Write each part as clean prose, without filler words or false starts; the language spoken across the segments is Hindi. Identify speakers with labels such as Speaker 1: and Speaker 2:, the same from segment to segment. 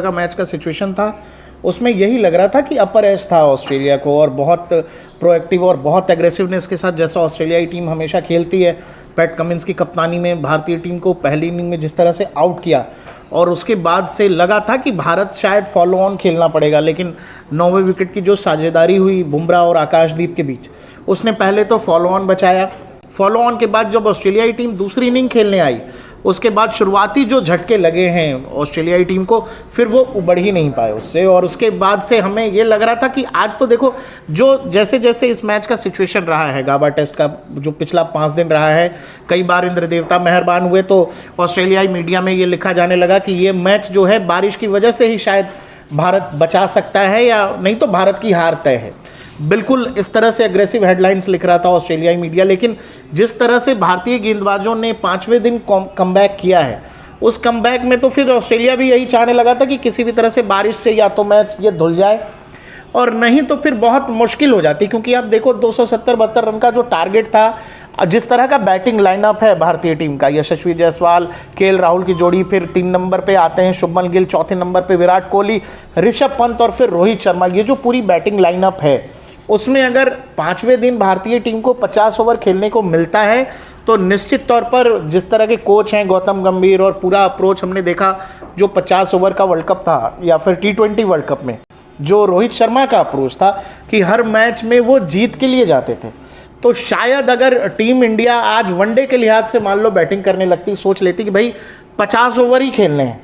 Speaker 1: का मैच का सिचुएशन था उसमें यही लग रहा था कि अपर एज था ऑस्ट्रेलिया को, और बहुत प्रोएक्टिव और बहुत एग्रेसिवनेस के साथ जैसा ऑस्ट्रेलियाई टीम हमेशा खेलती है। पैट कमिंस की कप्तानी में भारतीय टीम को पहली इनिंग में जिस तरह से आउट किया, और उसके बाद से लगा था कि भारत शायद फॉलो ऑन खेलना पड़ेगा, लेकिन 9वें विकेट की जो साझेदारी हुई बुमराह और आकाशदीप के बीच, उसने पहले तो फॉलो ऑन बचाया। फॉलो ऑन के बाद जब ऑस्ट्रेलियाई टीम दूसरी इनिंग खेलने आई, उसके बाद शुरुआती जो झटके लगे हैं ऑस्ट्रेलियाई टीम को, फिर वो उबड़ ही नहीं पाए उससे। और उसके बाद से हमें ये लग रहा था कि आज तो देखो, जो जैसे जैसे इस मैच का सिचुएशन रहा है, गाबा टेस्ट का जो पिछला 5 दिन रहा है, कई बार इंद्र देवता मेहरबान हुए, तो ऑस्ट्रेलियाई मीडिया में ये लिखा जाने लगा कि ये मैच जो है बारिश की वजह से ही शायद भारत बचा सकता है, या नहीं तो भारत की हार तय है। बिल्कुल इस तरह से एग्रेसिव हेडलाइंस लिख रहा था ऑस्ट्रेलियाई मीडिया। लेकिन जिस तरह से भारतीय गेंदबाजों ने 5वें दिन कमबैक किया है, उस कमबैक में तो फिर ऑस्ट्रेलिया भी यही चाहने लगा था कि किसी भी तरह से बारिश से या तो मैच ये धुल जाए, और नहीं तो फिर बहुत मुश्किल हो जाती। क्योंकि आप देखो 270-72 रन का जो टारगेट था, जिस तरह का बैटिंग लाइनअप है भारतीय टीम का, यशस्वी जायसवाल, केएल राहुल की जोड़ी, फिर 3 नंबर पे आते हैं शुभमन गिल, चौथे नंबर पे विराट कोहली, ऋषभ पंत और फिर रोहित शर्मा, ये जो पूरी बैटिंग लाइनअप है, उसमें अगर 5वें दिन भारतीय टीम को 50 ओवर खेलने को मिलता है, तो निश्चित तौर पर जिस तरह के कोच हैं गौतम गंभीर, और पूरा अप्रोच हमने देखा जो 50 ओवर का वर्ल्ड कप था या फिर T20 वर्ल्ड कप में जो रोहित शर्मा का अप्रोच था कि हर मैच में वो जीत के लिए जाते थे, तो शायद अगर टीम इंडिया आज वनडे के लिहाज से मान लो बैटिंग करने लगती, सोच लेती कि भाई 50 ओवर ही खेलने हैं,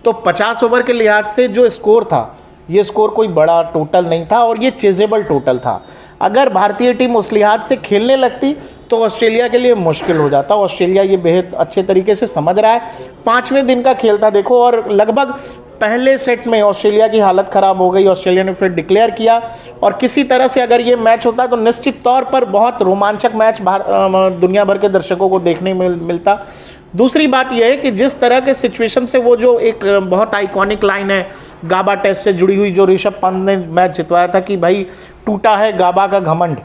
Speaker 1: तो 50 ओवर के लिहाज से जो स्कोर था, ये स्कोर कोई बड़ा टोटल नहीं था और ये चेजेबल टोटल था। अगर भारतीय टीम उस लिहाज से खेलने लगती तो ऑस्ट्रेलिया के लिए मुश्किल हो जाता। ऑस्ट्रेलिया ये बेहद अच्छे तरीके से समझ रहा है। 5वें दिन का खेल था देखो, और लगभग पहले सेट में ऑस्ट्रेलिया की हालत ख़राब हो गई। ऑस्ट्रेलिया ने फिर डिक्लेयर किया, और किसी तरह से अगर ये मैच होता तो निश्चित तौर पर बहुत रोमांचक मैच दुनिया भर के दर्शकों को देखने में मिलता। दूसरी बात यह है कि जिस तरह के सिचुएशन से वो जो एक बहुत आइकॉनिक लाइन है गाबा टेस्ट से जुड़ी हुई, जो ऋषभ पंत ने मैच जितवाया था कि भाई टूटा है गाबा का घमंड,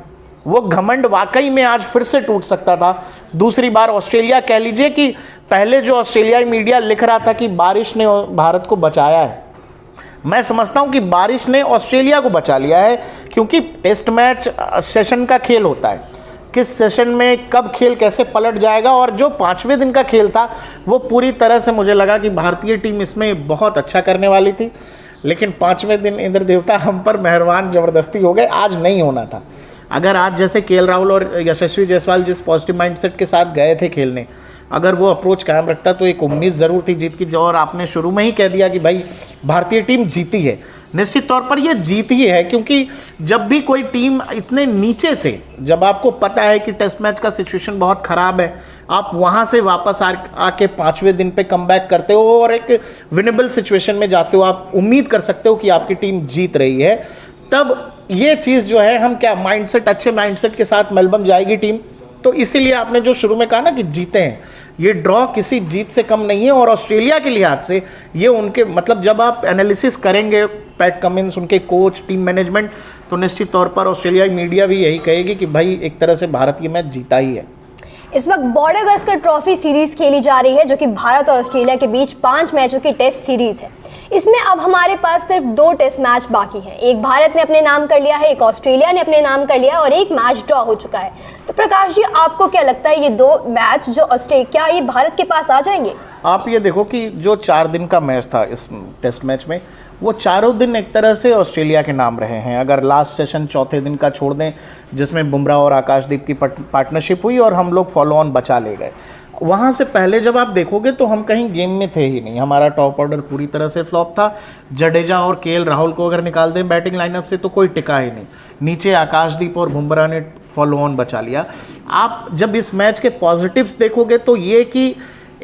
Speaker 1: वो घमंड वाकई में आज फिर से टूट सकता था। दूसरी बार ऑस्ट्रेलिया, कह लीजिए कि पहले जो ऑस्ट्रेलियाई मीडिया लिख रहा था कि बारिश ने भारत को बचाया है, मैं समझता हूं कि बारिश ने ऑस्ट्रेलिया को बचा लिया है। क्योंकि टेस्ट मैच सेशन का खेल होता है, किस सेशन में कब खेल कैसे पलट जाएगा, और जो 5वें दिन का खेल था वो पूरी तरह से मुझे लगा कि भारतीय टीम इसमें बहुत अच्छा करने वाली थी। लेकिन 5वें दिन इंद्र देवता हम पर मेहरबान ज़बरदस्ती हो गए, आज नहीं होना था। अगर आज जैसे केएल राहुल और यशस्वी जायसवाल जिस पॉजिटिव माइंडसेट के साथ गए थे खेलने, अगर वो अप्रोच कायम रखता तो एक उम्मीद ज़रूर थी जीत की। और आपने शुरू में ही कह दिया कि भाई भारतीय टीम जीती है, निश्चित तौर पर ये जीत ही है। क्योंकि जब भी कोई टीम इतने नीचे से, जब आपको पता है कि टेस्ट मैच का सिचुएशन बहुत ख़राब है, आप वहाँ से वापस आके 5वें दिन पे कमबैक करते हो और एक विनेबल सिचुएशन में जाते हो, आप उम्मीद कर सकते हो कि आपकी टीम जीत रही है। तब ये चीज़ जो है, हम क्या माइंडसेट, अच्छे माइंडसेट के साथ मेलबर्न जाएगी टीम, तो इसीलिए आपने जो शुरू में कहा ना कि जीते हैं, ये ड्रॉ किसी जीत से कम नहीं है। और ऑस्ट्रेलिया के लिहाज से ये उनके, मतलब जब आप एनालिसिस करेंगे पैट कमिंस, उनके कोच, टीम मैनेजमेंट, तो निश्चित तौर पर ऑस्ट्रेलियाई मीडिया भी यही कहेगी कि भाई एक तरह से भारत ये मैच जीता ही है।
Speaker 2: इस वक्त बॉर्डर गावस्कर ट्रॉफी सीरीज खेली जा रही है, जो कि भारत और ऑस्ट्रेलिया के बीच 5 मैचों की टेस्ट सीरीज है। इसमें अब हमारे पास सिर्फ 2 टेस्ट मैच बाकी हैं। एक भारत ने अपने नाम कर लिया है, एक ऑस्ट्रेलिया ने अपने नाम कर लिया, और एक मैच ड्रॉ हो चुका है। तो प्रकाश जी, आपको क्या लगता है, ये 2 मैच जो ऑस्ट्रेलिया, क्या ये भारत के पास आ जाएंगे?
Speaker 1: आप ये देखो कि जो 4 दिन का मैच था इस टेस्ट मैच में, वो चारों दिन एक तरह से ऑस्ट्रेलिया के नाम रहे हैं। अगर लास्ट सेशन चौथे दिन का छोड़ दें, जिसमें बुमराह और आकाशदीप की पार्टनरशिप हुई और हम लोग फॉलो ऑन बचा ले गए, वहाँ से पहले जब आप देखोगे तो हम कहीं गेम में थे ही नहीं। हमारा टॉप ऑर्डर पूरी तरह से फ्लॉप था। जडेजा और केएल राहुल को अगर निकाल दें बैटिंग लाइनअप से तो कोई टिका ही नहीं। नीचे आकाशदीप और बुमराह ने फॉलो ऑन बचा लिया। आप जब इस मैच के पॉजिटिव्स देखोगे तो ये कि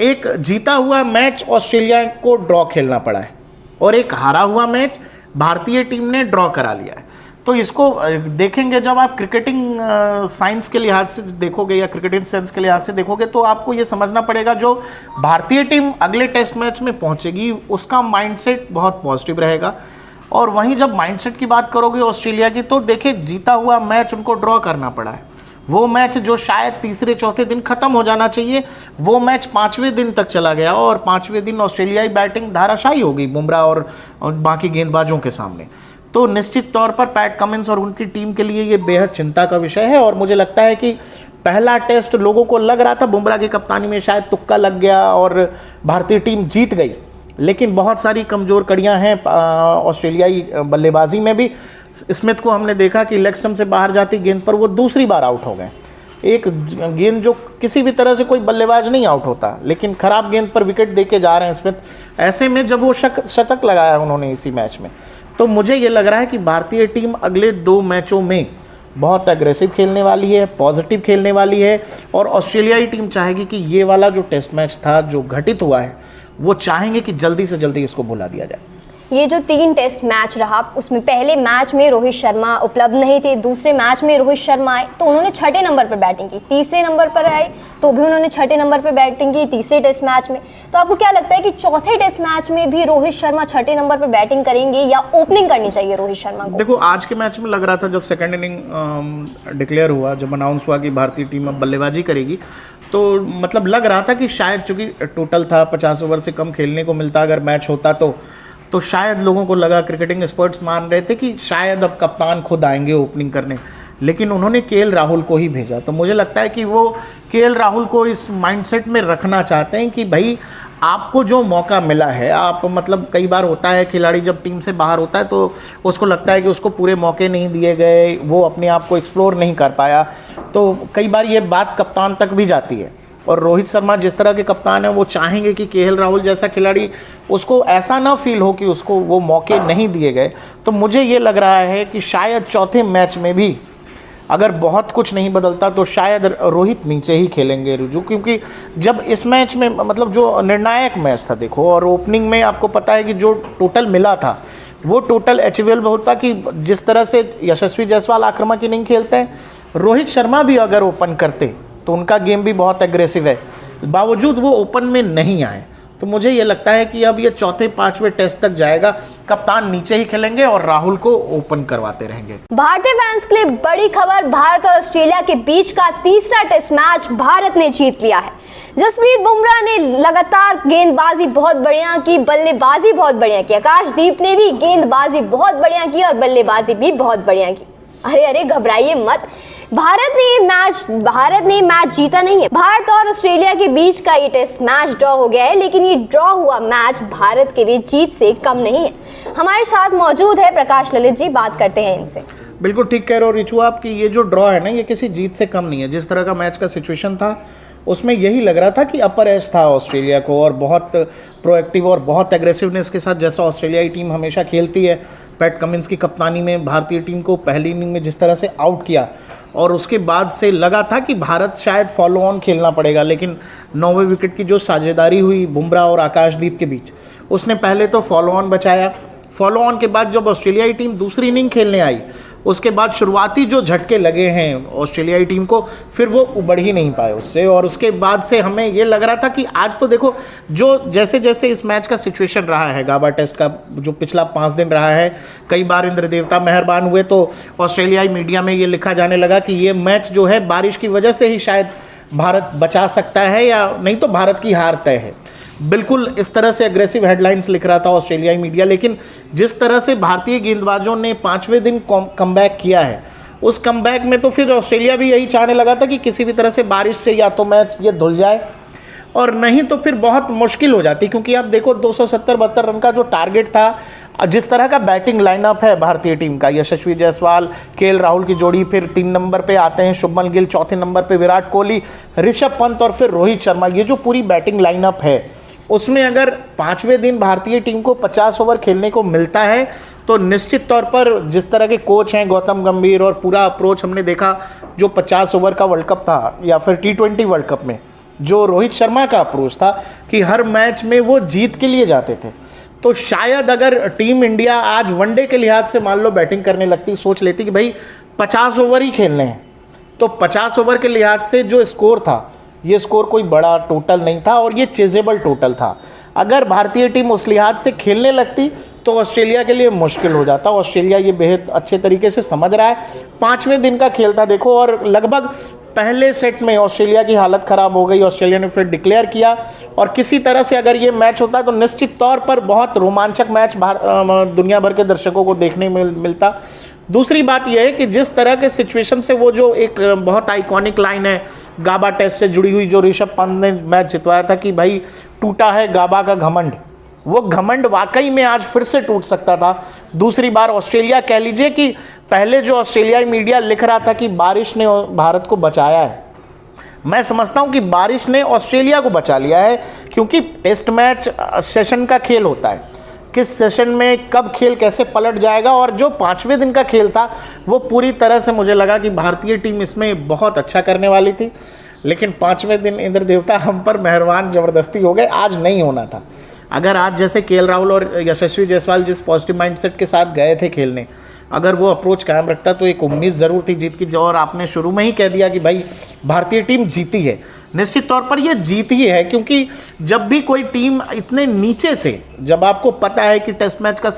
Speaker 1: एक जीता हुआ मैच ऑस्ट्रेलिया को ड्रॉ खेलना पड़ा है, और एक हारा हुआ मैच भारतीय टीम ने ड्रॉ करा लिया है। तो इसको देखेंगे जब आप क्रिकेटिंग साइंस के लिहाज से देखोगे या क्रिकेटिंग सेंस के लिहाज से देखोगे, तो आपको ये समझना पड़ेगा जो भारतीय टीम अगले टेस्ट मैच में पहुंचेगी उसका माइंडसेट बहुत पॉजिटिव रहेगा। और वहीं जब माइंडसेट की बात करोगे ऑस्ट्रेलिया की, तो देखिए जीता हुआ मैच उनको ड्रॉ करना पड़ा है, वो मैच जो शायद तीसरे चौथे दिन खत्म हो जाना चाहिए, वो मैच 5वें दिन तक चला गया और 5वें दिन ऑस्ट्रेलियाई बैटिंग धाराशायी हो गई बुमराह और बाकी गेंदबाजों के सामने। तो निश्चित तौर पर पैट कमिंस और उनकी टीम के लिए ये बेहद चिंता का विषय है। और मुझे लगता है कि पहला टेस्ट लोगों को लग रहा था बुमराह की कप्तानी में शायद तुक्का लग गया और भारतीय टीम जीत गई, लेकिन बहुत सारी कमज़ोर कड़ियां हैं ऑस्ट्रेलियाई बल्लेबाजी में भी। स्मिथ को हमने देखा कि लेग स्टंप से बाहर जाती गेंद पर वो दूसरी बार आउट हो गए। एक गेंद जो किसी भी तरह से कोई बल्लेबाज नहीं आउट होता, लेकिन ख़राब गेंद पर विकेट दे के जा रहे हैं स्मिथ। ऐसे में जब वो शतक लगाया उन्होंने इसी मैच में, तो मुझे ये लग रहा है कि भारतीय टीम अगले 2 मैचों में बहुत एग्रेसिव खेलने वाली है, पॉजिटिव खेलने वाली है। और ऑस्ट्रेलियाई टीम चाहेगी कि ये वाला जो टेस्ट मैच था जो घटित हुआ है, वो चाहेंगे कि जल्दी से जल्दी इसको भुला दिया जाए।
Speaker 2: ये जो 3 टेस्ट मैच रहा, उसमें पहले मैच में रोहित शर्मा उपलब्ध नहीं थे, दूसरे मैच में रोहित शर्मा आए तो उन्होंने 6ठे नंबर पर बैटिंग की, तीसरे नंबर पर आए तो भी उन्होंने 6ठे नंबर पर बैटिंग की तीसरे टेस्ट मैच में। तो आपको क्या लगता है कि चौथे टेस्ट मैच में भी रोहित शर्मा 6ठे नंबर पर बैटिंग करेंगे या ओपनिंग करनी चाहिए रोहित शर्मा को?
Speaker 1: देखो, आज के मैच में लग रहा था जब सेकेंड इनिंग डिक्लेयर हुआ, जब अनाउंस हुआ कि भारतीय टीम अब बल्लेबाजी करेगी, तो मतलब लग रहा था कि शायद चूंकि टोटल था 50 ओवर से कम खेलने को मिलता अगर मैच होता तो शायद लोगों को लगा, क्रिकेटिंग एक्सपर्ट्स मान रहे थे कि शायद अब कप्तान खुद आएंगे ओपनिंग करने, लेकिन उन्होंने केएल राहुल को ही भेजा। तो मुझे लगता है कि वो केएल राहुल को इस माइंडसेट में रखना चाहते हैं कि भाई आपको जो मौका मिला है, आप मतलब कई बार होता है खिलाड़ी जब टीम से बाहर होता है तो उसको लगता है कि उसको पूरे मौके नहीं दिए गए, वो अपने आप को एक्सप्लोर नहीं कर पाया, तो कई बार ये बात कप्तान तक भी जाती है। और रोहित शर्मा जिस तरह के कप्तान है, वो चाहेंगे कि केएल राहुल जैसा खिलाड़ी उसको ऐसा ना फील हो कि उसको वो मौके नहीं दिए गए। तो मुझे ये लग रहा है कि शायद चौथे मैच में भी अगर बहुत कुछ नहीं बदलता तो शायद रोहित नीचे ही खेलेंगे रुजू, क्योंकि जब इस मैच में मतलब जो निर्णायक मैच था देखो, और ओपनिंग में आपको पता है कि जो टोटल मिला था वो टोटल अचीवेबल होता कि जिस तरह से यशस्वी जायसवाल आक्रामक इनिंग खेलते हैं, रोहित शर्मा भी अगर ओपन करते तो उनका गेम भी बहुत एग्रेसिव है, बावजूद वो ओपन में नहीं आए। तो मुझे ये लगता है कि अब ये चौथे 5वें टेस्ट तक जाएगा, कप्तान नीचे ही खेलेंगे और राहुल को ओपन करवाते रहेंगे।
Speaker 2: भारतीय फैंस के लिए बड़ी खबर, भारत और ऑस्ट्रेलिया के बीच का तीसरा टेस्ट मैच भारत ने जीत लिया है। जसप्रीत बुमराह ने लगातार गेंदबाजी बहुत बढ़िया की, बल्लेबाजी बहुत बढ़िया की। आकाशदीप ने भी गेंदबाजी बहुत बढ़िया की और बल्लेबाजी भी बहुत बढ़िया की। अरे घबराइए मत, भारत ने मैच जीता नहीं है। भारत और ऑस्ट्रेलिया के बीच का ये टेस्ट मैच ड्रॉ हो गया है, लेकिन ये ड्रॉ हुआ मैच भारत के लिए जीत से कम नहीं है। हमारे साथ मौजूद है प्रकाश ललित जी, बात करते हैं इनसे।
Speaker 1: बिल्कुल ठीक कह रहे हो रिचू आप कि ये जो ड्रॉ है ना, ये किसी जीत से कम नहीं है। जिस तरह का मैच का सिचुएशन था उसमें यही लग रहा था कि अपर एज था ऑस्ट्रेलिया को, और बहुत प्रोएक्टिव और बहुत एग्रेसिवनेस के साथ जैसा ऑस्ट्रेलियाई टीम हमेशा खेलती है। पैट कमिंस की कप्तानी में भारतीय टीम को पहली इनिंग में जिस तरह से आउट किया, और उसके बाद से लगा था कि भारत शायद फॉलो ऑन खेलना पड़ेगा, लेकिन 9वें विकेट की जो साझेदारी हुई बुमराह और आकाशदीप के बीच, उसने पहले तो फॉलो ऑन बचाया। फॉलो ऑन के बाद जब ऑस्ट्रेलियाई टीम दूसरी इनिंग खेलने आई, उसके बाद शुरुआती जो झटके लगे हैं ऑस्ट्रेलियाई टीम को, फिर वो उबड़ ही नहीं पाए उससे। और उसके बाद से हमें ये लग रहा था कि आज तो देखो जो जैसे जैसे इस मैच का सिचुएशन रहा है, गाबा टेस्ट का जो पिछला 5 दिन रहा है, कई बार इंद्र देवता मेहरबान हुए तो ऑस्ट्रेलियाई मीडिया में ये लिखा जाने लगा कि ये मैच जो है बारिश की वजह से ही शायद भारत बचा सकता है, या नहीं तो भारत की हार तय है। बिल्कुल इस तरह से एग्रेसिव हेडलाइंस लिख रहा था ऑस्ट्रेलियाई मीडिया, लेकिन जिस तरह से भारतीय गेंदबाजों ने 5वें दिन कमबैक किया है, उस कमबैक में तो फिर ऑस्ट्रेलिया भी यही चाहने लगा था कि किसी भी तरह से बारिश से या तो मैच ये धुल जाए, और नहीं तो फिर बहुत मुश्किल हो जाती। क्योंकि आप देखो 270-72 रन का जो टारगेट था, जिस तरह का बैटिंग लाइनअप है भारतीय टीम का, यशस्वी जायसवाल, केएल राहुल की जोड़ी, फिर 3 नंबर पे आते हैं शुभमन गिल, चौथे नंबर पे विराट कोहली, ऋषभ पंत और फिर रोहित शर्मा, ये जो पूरी बैटिंग लाइनअप है, उसमें अगर 5वें दिन भारतीय टीम को 50 ओवर खेलने को मिलता है तो निश्चित तौर पर जिस तरह के कोच हैं गौतम गंभीर, और पूरा अप्रोच हमने देखा जो 50 ओवर का वर्ल्ड कप था या फिर T20 वर्ल्ड कप में जो रोहित शर्मा का अप्रोच था कि हर मैच में वो जीत के लिए जाते थे, तो शायद अगर टीम इंडिया आज वनडे के लिहाज से मान लो बैटिंग करने लगती, सोच लेती कि भाई 50 ओवर ही खेलने हैं, तो 50 ओवर के लिहाज से जो स्कोर था, ये स्कोर कोई बड़ा टोटल नहीं था और ये चेजेबल टोटल था। अगर भारतीय टीम उस लिहाज से खेलने लगती तो ऑस्ट्रेलिया के लिए मुश्किल हो जाता। ऑस्ट्रेलिया ये बेहद अच्छे तरीके से समझ रहा है। 5वें दिन का खेल था देखो, और लगभग पहले सेट में ऑस्ट्रेलिया की हालत ख़राब हो गई। ऑस्ट्रेलिया ने फिर डिक्लेयर किया, और किसी तरह से अगर ये मैच होता तो निश्चित तौर पर बहुत रोमांचक मैच दुनिया भर के दर्शकों को देखने मिलता। दूसरी बात यह है कि जिस तरह के सिचुएशन से वो जो एक बहुत आइकॉनिक लाइन है गाबा टेस्ट से जुड़ी हुई, जो ऋषभ पंत ने मैच जितवाया था कि भाई टूटा है गाबा का घमंड, वो घमंड वाकई में आज फिर से टूट सकता था। दूसरी बार ऑस्ट्रेलिया, कह लीजिए कि पहले जो ऑस्ट्रेलियाई मीडिया लिख रहा था कि बारिश ने भारत को बचाया है, मैं समझता हूं कि बारिश ने ऑस्ट्रेलिया को बचा लिया है, क्योंकि टेस्ट मैच सेशन का खेल होता है, किस सेशन में कब खेल कैसे पलट जाएगा। और जो 5वें दिन का खेल था वो पूरी तरह से मुझे लगा कि भारतीय टीम इसमें बहुत अच्छा करने वाली थी, लेकिन 5वें दिन इंद्र देवता हम पर मेहरबान ज़बरदस्ती हो गए। आज नहीं होना था। अगर आज जैसे केएल राहुल और यशस्वी जायसवाल जिस पॉजिटिव माइंडसेट के साथ गए थे खेलने, अगर वो अप्रोच कायम रखता तो एक उम्मीद ज़रूर थी जीत की। और आपने शुरू में ही कह दिया कि भाई भारतीय टीम जीती है, निश्चित तौर पर ये जीत ही है, क्योंकि जब भी कोई टीम इतने नीचे से, जब आपको पता है कि टेस्ट मैच का